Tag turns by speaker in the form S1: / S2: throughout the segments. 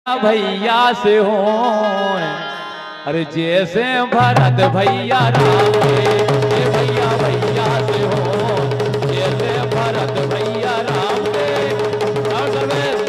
S1: भैया से हो, अरे जैसे भरत भैया राम के, भैया भैया से हो, जैसे भरत भैया राम के। और सर्वेश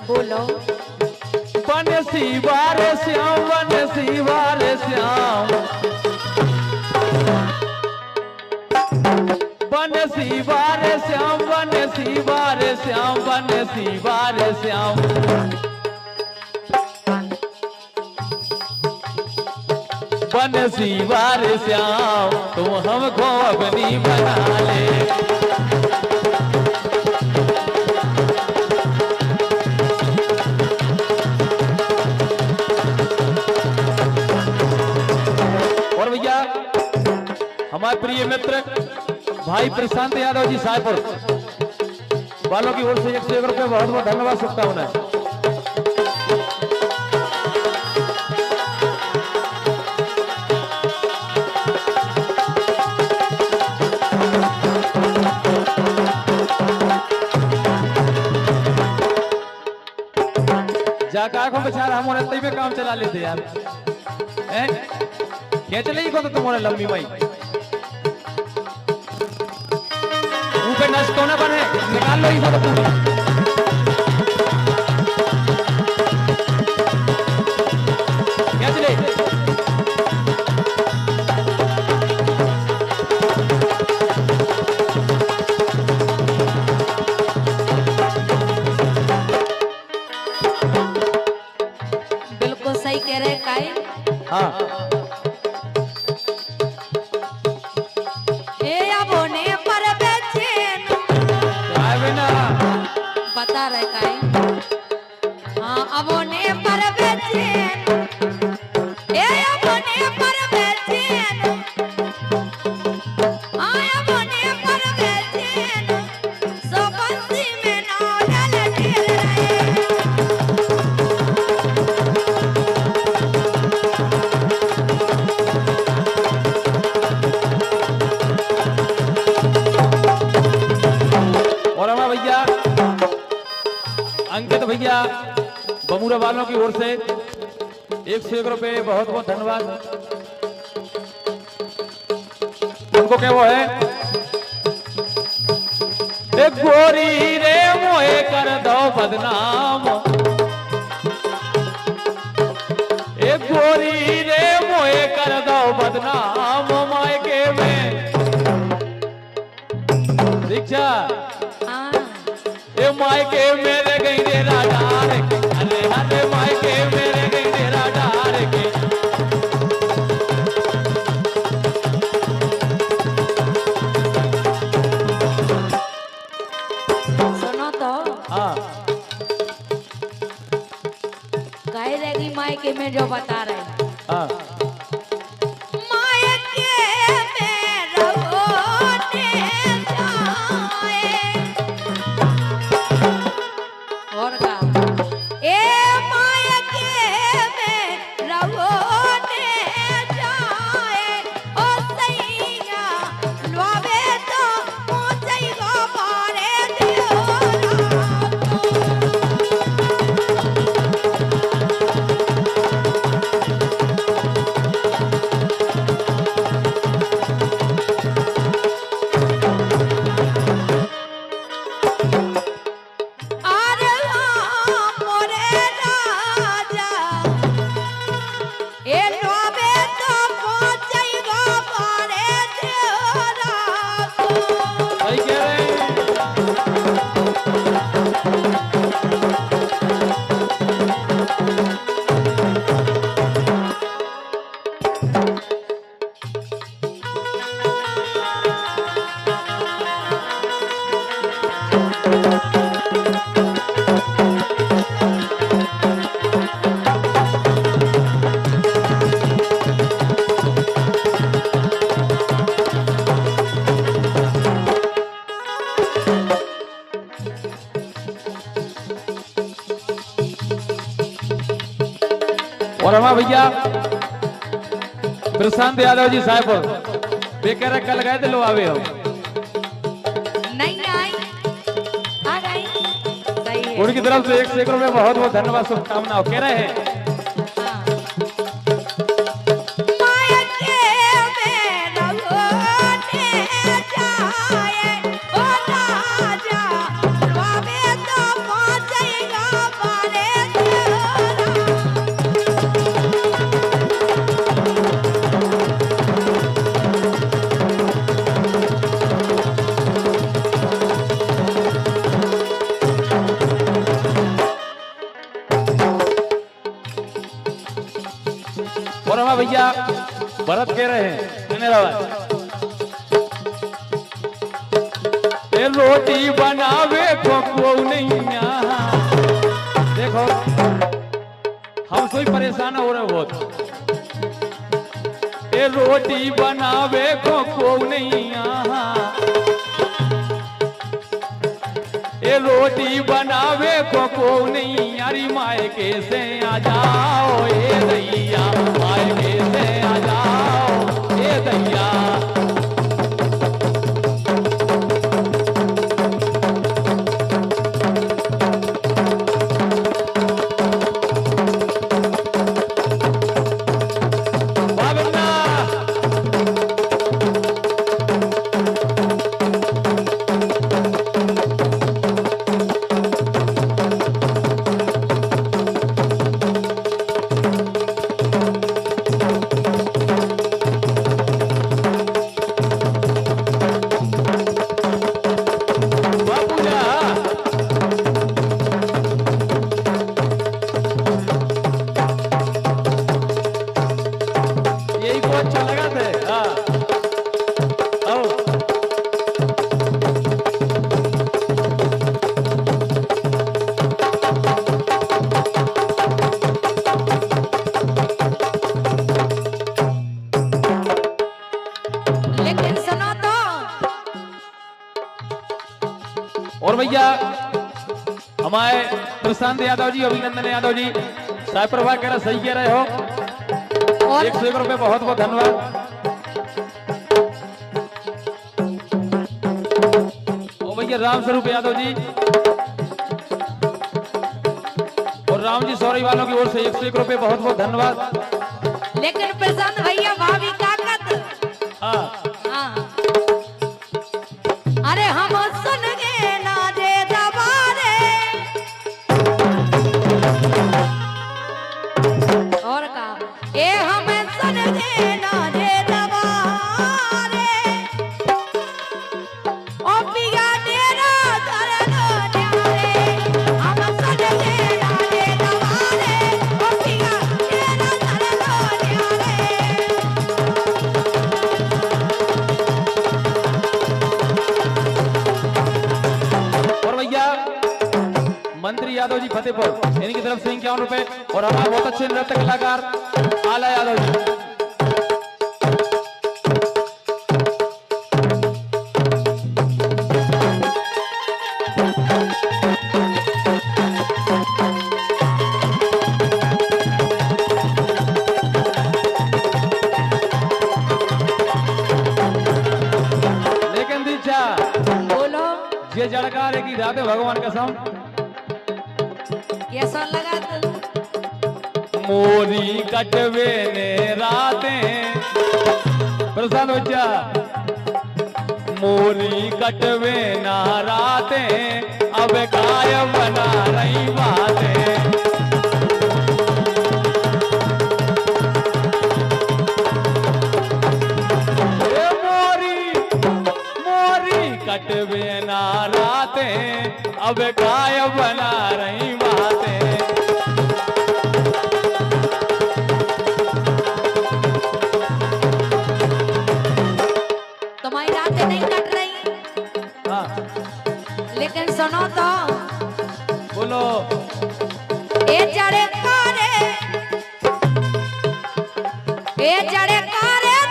S2: बोलो।
S1: वन शिवार श्याम, वन शिवार श्याम, वन शिवार श्याम, वन शिवार श्याम, वन शिवार श्याम। वन शिवार श्याम, तुम हमको अपनी बना ले। हमारे प्रिय मित्र भाई प्रशांत यादव जी सायपुर वालों की ओर से 101 रुपये बहुत बहुत धन्यवाद सकता हूं। जाकर को बेचारा हमारे तई में काम चला लेते यार, क्या चलेगी को तो तुम्हारे लंबी माई ऊपर नष्टो न बने, निकाल लो इसको तो। क्या चले
S2: बिल्कुल सही कह रहे काई।
S1: हाँ
S2: बता रहे काई। हाँ अब ने पर बेचैन, ए अब ने पर बेचैन, हाँ अब ने पर बेचैन, सो बंसी में नाव डाल खेल रहे।
S1: और हमारा भैया अंकित भैया बमूरा वालों की ओर से 101 रुपये बहुत बहुत धन्यवाद। उनको क्या वो है, एक गोरी रे मोहे कर दो बदनाम, एक गोरी रे मोहे कर दो बदनाम, मायके में दीक्षा मायके मेरे गई डेरा डार के, अरे अरे मायके मेरे गई डेरा डार के।
S2: सुनो तो
S1: हाँ
S2: कह रहेगी मायके में जो बता रहे हैं।
S1: हाँ और हमारा भैया प्रशांत यादव जी साहेब बेकर कल गए थे लो आवे हो
S2: नहीं आई आ गई सही है।
S1: उनकी तरफ से 1 रुपए बहुत बहुत धन्यवाद शुभकामनाओं कह रहे हैं।
S2: हाँ। माया के में रघुने जाए ओ राजा बाबे तो पहुंचेगा बारे
S1: और हमारा भैया भरत कह रहे हैं ए रोटी बनावे को नहीं यहाँ। देखो हम सोई परेशान हो रहे बहुत। ए रोटी बनावे को नहीं यहाँ। ए रोटी बनावे को नहीं यारी माए के से आ जाओ ए दैया माए के से आ जाओ ए दैया। अच्छा लगा थे
S2: लेकिन सुनो तो।
S1: और भैया हमारे प्रशांत यादव जी अभिनंदन यादव जी साहब प्रभा कह रहा सही कह रहे हो।
S2: और
S1: 101 रुपए बहुत बहुत धन्यवाद। और भैया राम स्वरूप यादव जी और राम जी सौरी वालों की ओर से 101 रुपए बहुत बहुत धन्यवाद।
S2: लेकिन प्रशांत भैया भाभी काकत
S1: हाँ
S2: अरे हम सुन गए ना दे दबारे और का ए हम सुन गए ना दे दबारे ओ पिया तेरा करनो न्यारे हम सुन गए ना दे दबारे ओ पिया तेरा करनो न्यारे।
S1: और भैया मंत्री यादव जी फतेहपुर इनकी तरफ से 51 रुपए और हमारे बहुत अच्छे नृत्य कलाकार आला यादव जी। लेकिन दीक्षा
S2: बोलो
S1: ये जड़कार है कि राधे भगवान कसम
S2: कैसा लगा तू
S1: मोरी कटवे ने रातें प्रसाद बच्चा मोरी कटवे ना रातें अब काय बना रही बातें। ए मोरी मोरी कटवे ना रातें अब काय बना रही बातें।
S2: तुम्हारी रातें नहीं कट रही
S1: हाँ
S2: लेकिन सुनो तो
S1: बोलो
S2: ए जड़े कारे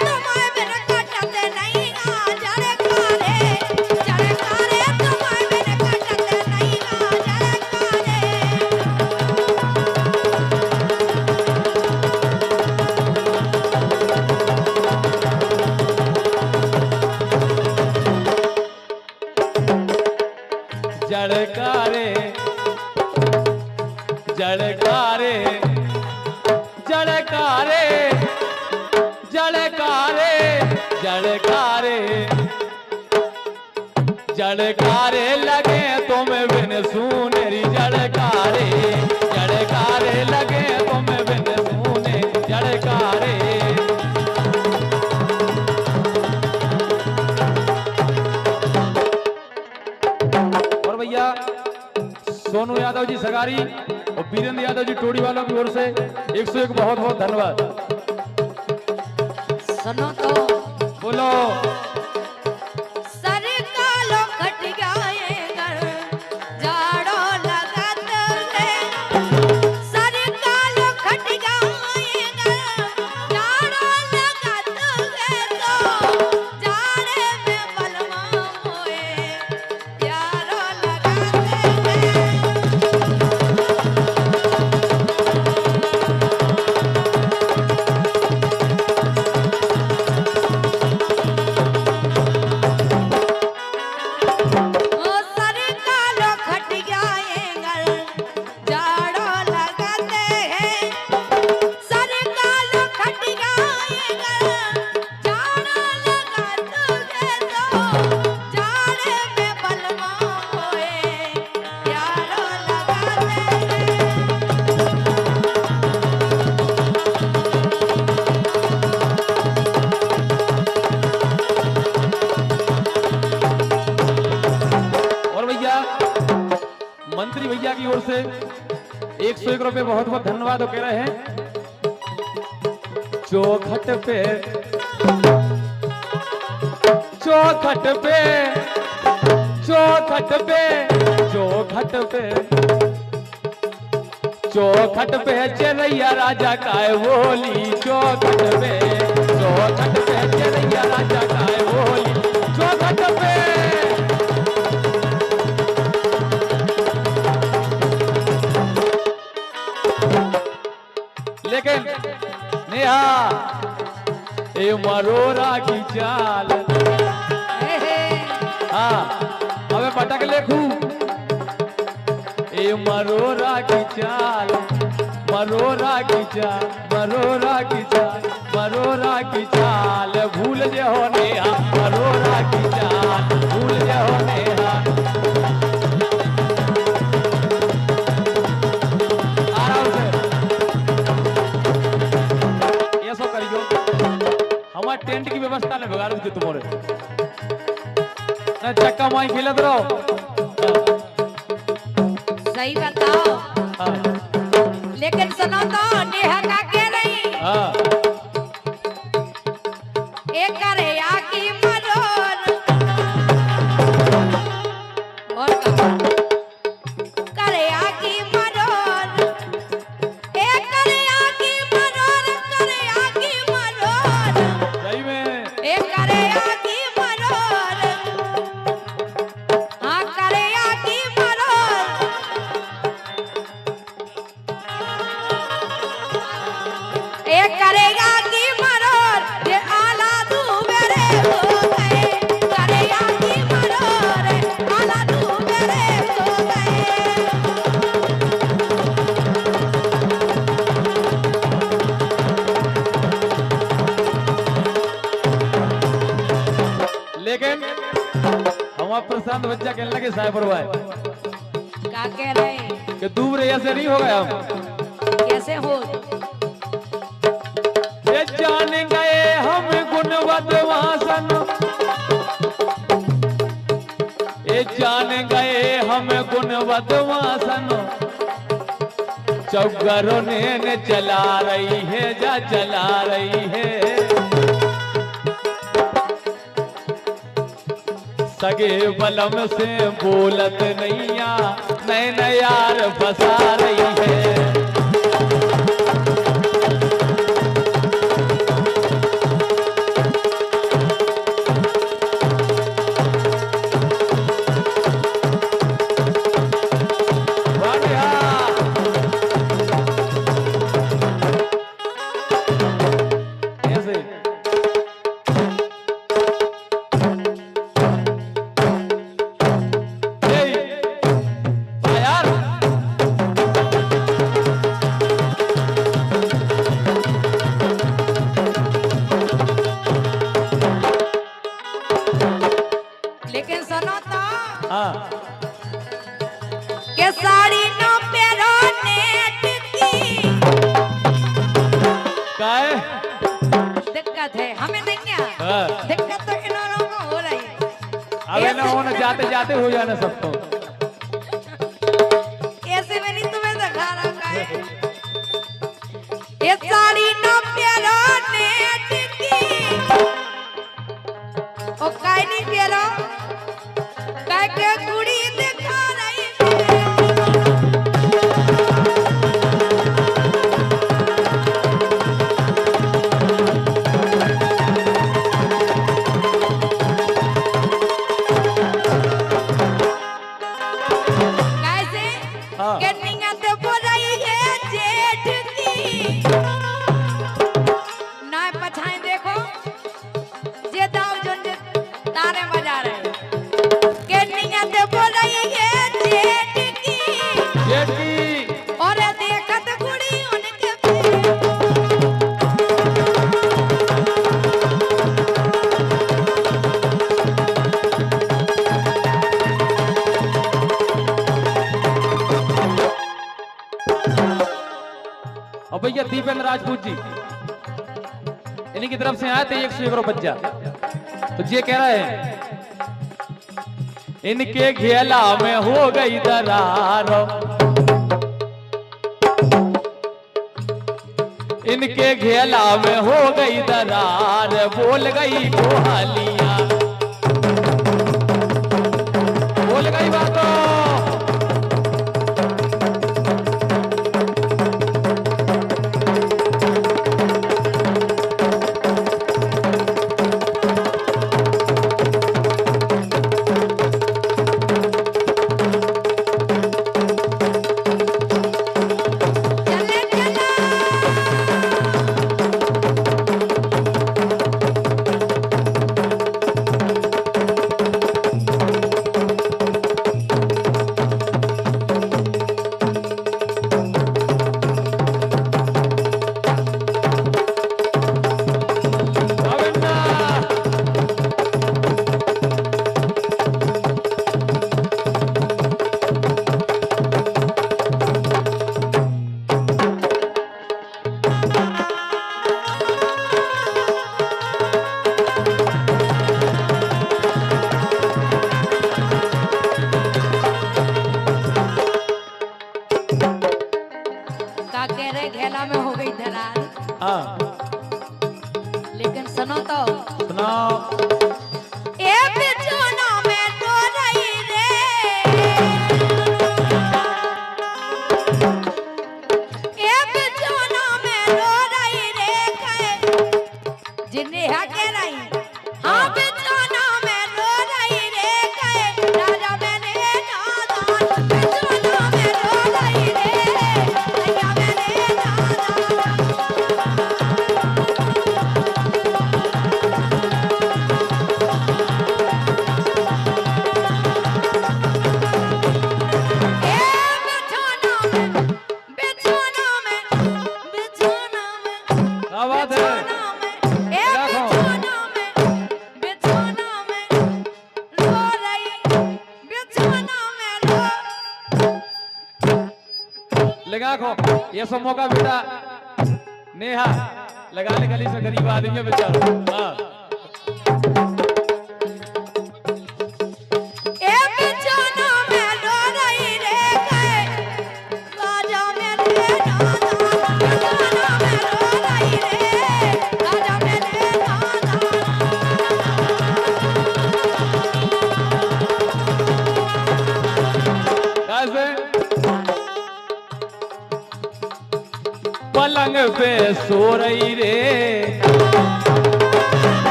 S2: तुम्हारे बिन कटते नहीं आ जड़े कारे तुम्हारे बिन कटते नहीं आ जड़े कारे।
S1: जड़कारे जड़कारे जड़कारे जड़कारे जड़कारे जड़कारे लगे तुम बिन सुनेरी जड़कारे जड़कारे लगे तुम बिन सुने जड़कारे। और भैया सोनू यादव जी सगारी और वीरेंद्र यादव जी टोड़ी वालों की ओर से 101 बहुत बहुत धन्यवाद।
S2: सुनो तो
S1: बोलो
S2: सर कालो खट गए घर जाड़ो लगत है सर कालो खट गए घर जाड़ो लगत है तो जाड़े में बलवा मोए यारो लगत है। ओ सर कालो खट गए घर जाड़ो लगते हैं सर कालो खट गए घर जाड़ो लगते हैं तो जाड़े में बलवा होए यारो लगते हैं।
S1: और भैया मंत्री भैया की ओर से 101 रुपए बहुत बहुत धन्यवाद। वो कह रहे हैं चौखट पे चौखट पे चौखट पे चौखट पे चौखट पे चरैया राजा काय बोली चौखट पे चरैया राजा काय बोली चौखट पे। लेकिन नेहा ए मरोरा की चाल हाँ अबे पटक लेखू ए मरोरा की चाल मरोरा की चाल मरोरा की चाल मरोरा की चाल भूल जे हो नेहा मरोरा की चाल भूल जे हो नेहा। आराम से ये सब करियो हमारे टेंट की व्यवस्था ने बिगाड़ दी तुम्हारे चक्का माई खेलत रहो।
S2: सही बताओ
S1: हाँ
S2: लेकिन सुनो तो नेहा का कह रही
S1: हाँ
S2: एक करे आकी मरोर और करे आकी मरोर एक करे आकी मरोर करे आकी मरोर
S1: सही में
S2: एक करे आकी मरोर हाँ करे आकी मरोर एक करेगा की मरोर ये आला तू मेरे हो गए करेगा की मरोर आला तू मेरे हो गए।
S1: लेकिन हमारा प्रशांत बच्चा कहने लगे साइबर भाई
S2: क्या कह रहे हैं
S1: कि दूर ऐसे नहीं हो गया हम
S2: कैसे हो
S1: ये जान गए हम गुणवत वासन ये जान गए हम गुणवत वासन चौगरों ने चला रही है जा चला रही है सगे बलम से बोलत नैया नैन यार फंसा रही है। हाँ।
S2: दिक्कत तो इन लोगों को हो रही।
S1: अबे ना होना जाते जाते हो जाना सबको।
S2: ऐसे में नहीं तुम्हें दिखा रखा है। ये साड़ी ना प्यारा नेट की ओ काई नहीं प्यारा काय के कुड़ी दिखा रही कैसे
S1: हाँ।
S2: कन्निया तो बोल रही है जेठ की ना पछाई देखो जे दाव जो तारे बजा रहे कन्निया तो बोल रही है जेठ की
S1: जेठी
S2: और देखत कुड़ी उनके पे
S1: और भैया दीपेंद्र राजपूत जी इन्हीं की तरफ से आए थे 101 बच्चा। तो ये कह रहे हैं इनके घेला में हो गई दरार, इनके घेला में हो गई दरार, बोल गई कोहालियां, बोल गई बातों।
S2: चले चला
S1: अविन्ना
S2: का कह रहे घेला में हो गई धरार
S1: हाँ
S2: लेकिन सुनो तो
S1: सुनाओ।
S2: ए बिछोना में तो रही रे ए बिछोना में रो रही रे कहे जिन्हें हा कह रही हाँ बिछोना में रो रही रे कहे राजा मैंने नादान बिछोना में रो रही रे भैया मैंने नादान ए बिछोना में बिछोना में बिछोना में
S1: क्या बात है?
S2: ए बिछोना में बिछोना में रो रही बिछोना में रो
S1: लगा खो ये सब मौका बेटा नेहा लगा ले, गली से गरीब आदमी है बेचारा। हाँ
S2: ए बिछोना में रो रही रे कहे राजा मेरे नादान बिछोना में रो रही रे राजा मेरे नादान
S1: कैसे पलंग पे सो रही रे,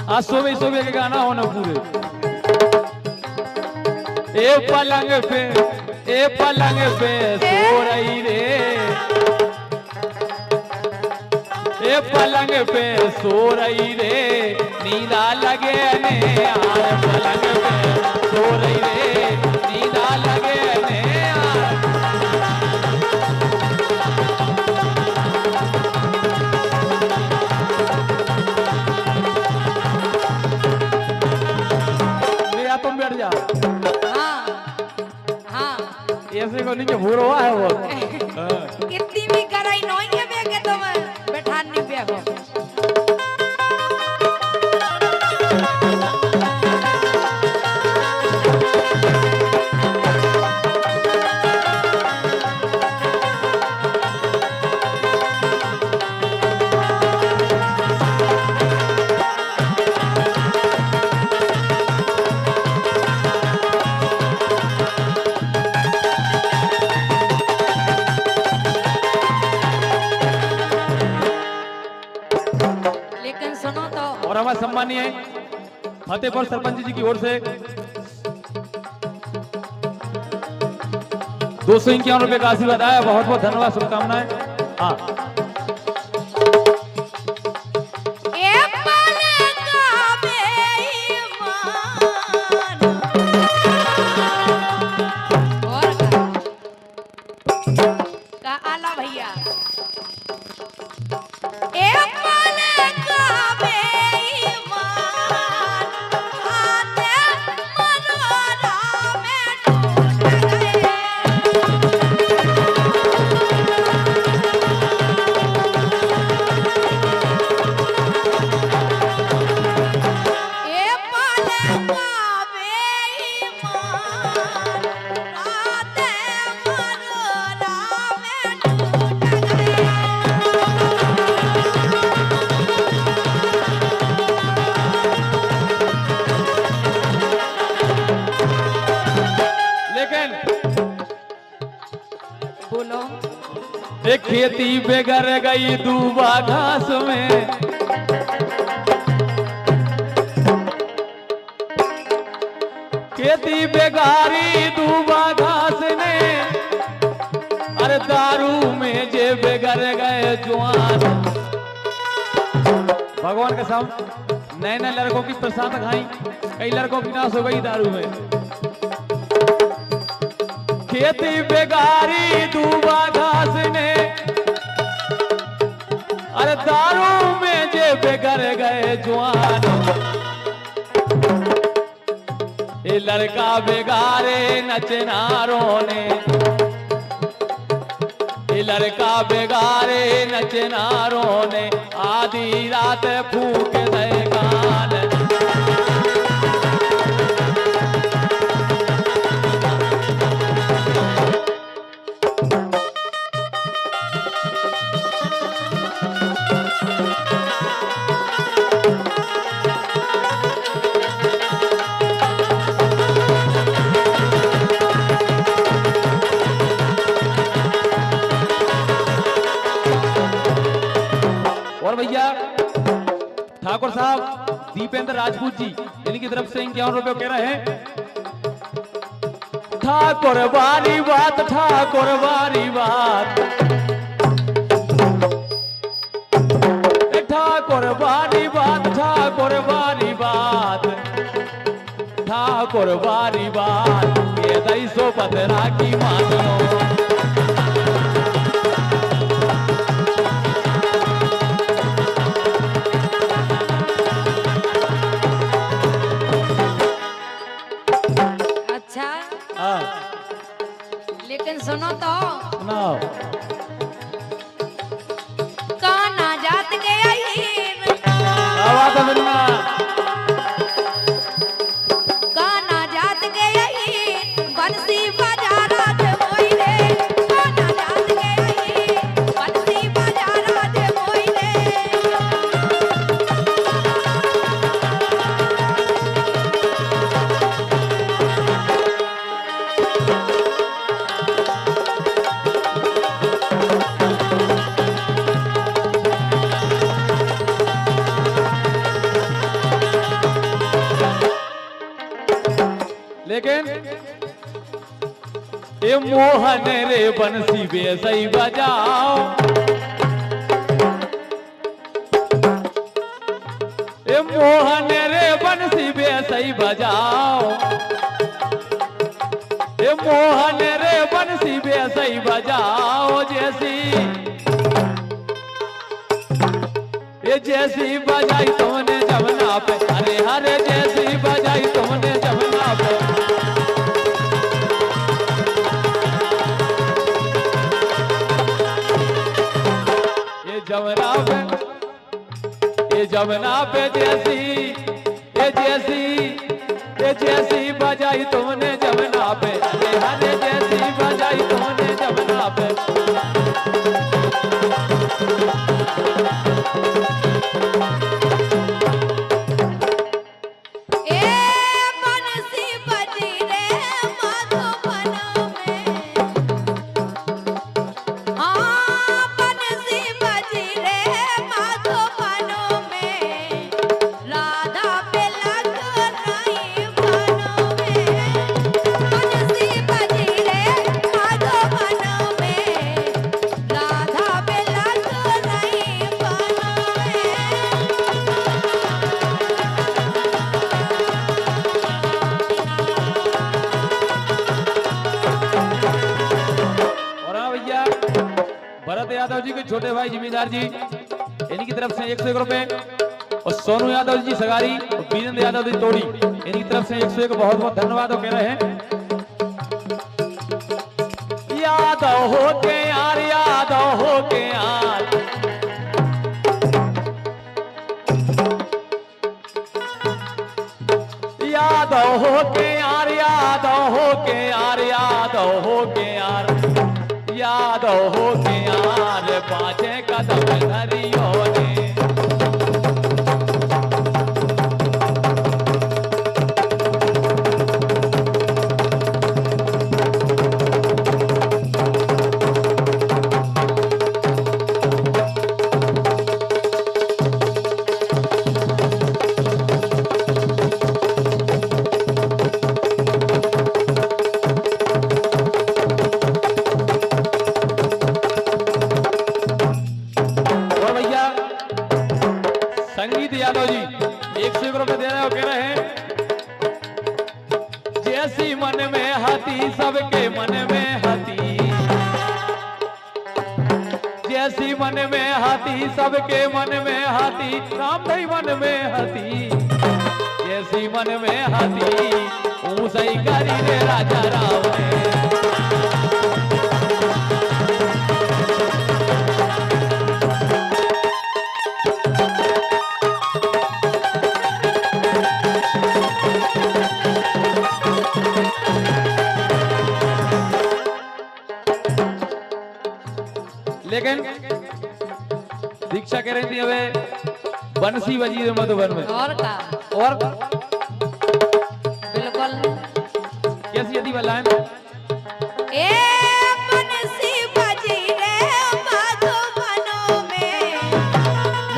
S1: आज सुबह सुबह के गाना होना पूरे। ए पलंग पे सो रही रे, ए पलंग पे सो रही रे, नींदा लगे ने यार पलंग पे सो रही रे, नींदा लगे ने यार। भैया तुम बैठ जाओ,
S2: हाँ
S1: ऐसे को नहीं भूरो है वो। हाँ।
S2: इतनी भी कराई नहीं है बे के तुम बैठान नहीं पे देखो। लेकिन सुनो तो,
S1: और हमारे सम्मानीय फतेहपुर सरपंच जी की ओर से 251 रुपए का आशीर्वाद आया। बहुत बहुत धन्यवाद, शुभकामनाएं। हाँ,
S2: ए पल का बेईमान और का आला भैया। ए पल का बेईमान आते मनोरा में टूट गए। ए पल का बेईमान आते मनोरा में टूट गए।
S1: लेकिन
S2: बोलो।
S1: एक खेती बेगर गई दूबा घास में, खेती बेगारी दूबा घास ने, अरे दारू में जे बेगर गए जवान। भगवान का साम नए नए लड़कों की प्रसाद खाई, कई लड़कों की नाश हो गई दारू में। खेती बेगारी दूबा घास ने, अरे दारू में जे बेगर गए जवान। ये लड़का बेगारे नचनारों ने, ये लड़का बेगारे नचनारों ने आधी रात फूक दे गान। और भैया ठाकुर साहब दीपेंद्र राजपूत जी इनकी तरफ से 51 रुपए कह रहे हैं। ठाकुर वाली बात, ठाकुर वाली बात, ठाकुर वाली बात, ठाकुर वाली बात, ठाकुर वाली बात, ये 250 पतरा की मान लो।
S2: अच्छा,
S1: हाँ,
S2: लेकिन सुनो तो,
S1: सुनाओ।
S2: काना जात गया
S1: आवाज मिलना।
S2: काना जात गया बंसी बजा राज मोइले। काना जात गया बंसी बजा राज मोइले।
S1: लेकिन ये मोहन रे बंसी बेसई बजाओ, ये मोहन रे बंसी बेसई बजाओ, ये मोहन रे बंसी बेसई बजाओ। जैसी बजाई तुमने जमुना पे, अरे हरे जैसी बजाई तुमने जमुना पे। ये जमुना पे जमुना पे जैसी बजाई तुमने जमुना पे, हरे जैसी बजाई तुमने जमुना पे। भरत यादव जी के छोटे भाई जिम्मेदार जी, इनकी तरफ से 101 रुपए, और सोनू यादव जी सगारी और वीरेंद्र यादव जी तोड़ी, इनकी तरफ से 101 बहुत बहुत धन्यवाद कह रहे हैं। यादव हो के यार, यादव हो के यार, यादव हो के यार, यादव हो के यार, यादव हो के यार, यादव हो के यार, पांचे कदम धरियो ने। संगीत यादव जी 101 रुपए दे रहे हो, कह रहे हैं जैसी मन में हाथी सबके मन में हाथी, जैसी मन में हाथी सबके मन में हाथी, राम भाई मन में हाथी, जैसी मन में हाथी ऊंचाई करी रे राजा राम ने। लेकिन दीक्षा कह रही थी हमें बंसी बजी है मधुबन में,
S2: और का
S1: और
S2: बिल्कुल
S1: कैसी यदि बलाएं
S2: ए बंसी बजी रे मधुबनों में,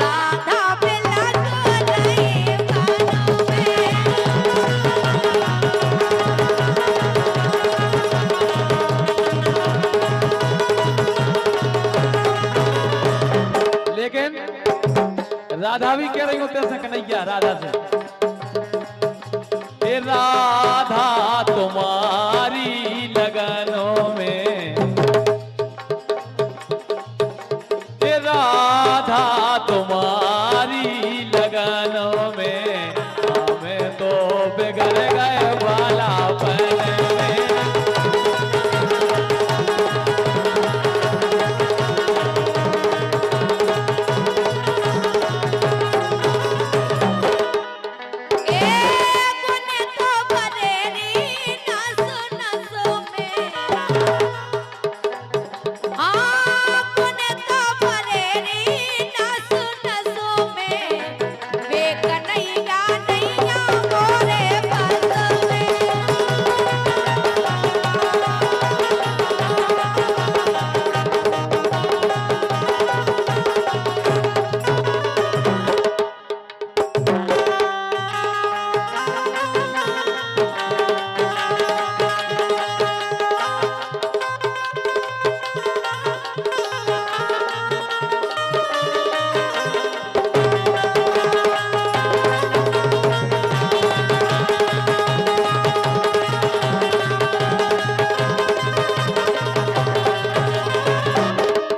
S2: राधा बिला रही कानों में।
S1: लेकिन राधा भी कह रही होते से कन्हैया राधा से, ए राधा तुम्हारी लगनों में, ए राधा तुम्हारी लगनों में, हमें तो बिगड़ गए बालापन में।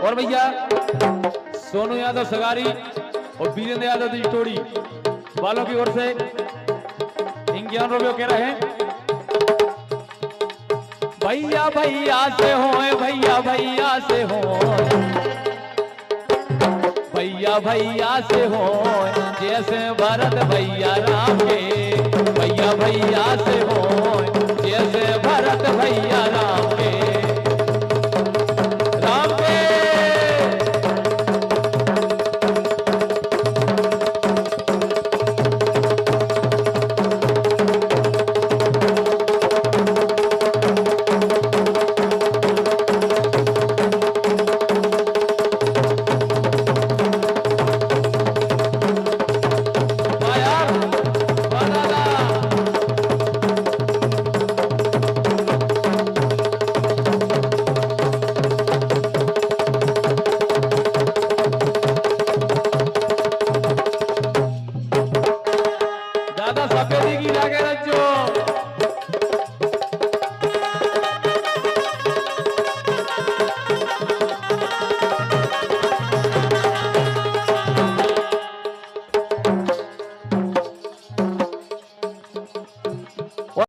S1: और भैया सोनू यादव सगारी और वीरेंद्र यादव जी टोड़ी वालों की ओर से 51 रुपये कह रहे हैं। भैया भैया से हो, भैया भैया से हो, भैया भैया से हो जैसे भरत भैया राम के भैया भैया से हो